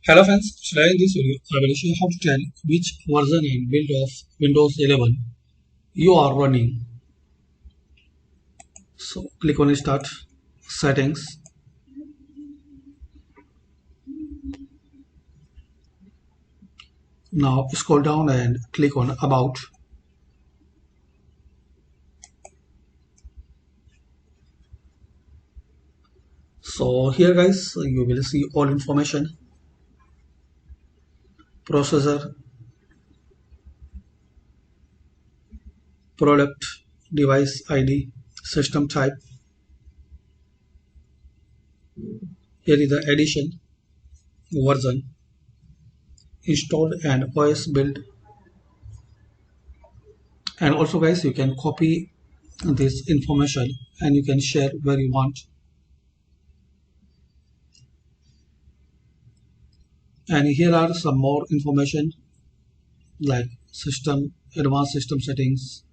Hello friends, today in this video I will show you how to tell which version and build of Windows 11 you are running. So click on Start, Settings. Now scroll down and click on About. So here guys you will see all information, processor, product, device ID, system type. Here is the edition, version, installed and OS build. And also guys you can copy this information and you can share where you want. And here are some more information like system, advanced system settings,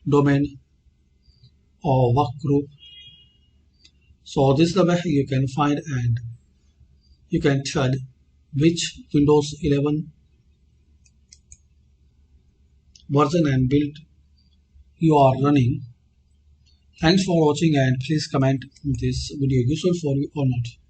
domain or work group. So this is the way you can find and you can tell which Windows 11 version and build you are running. Thanks for watching and please comment this video useful for you or not.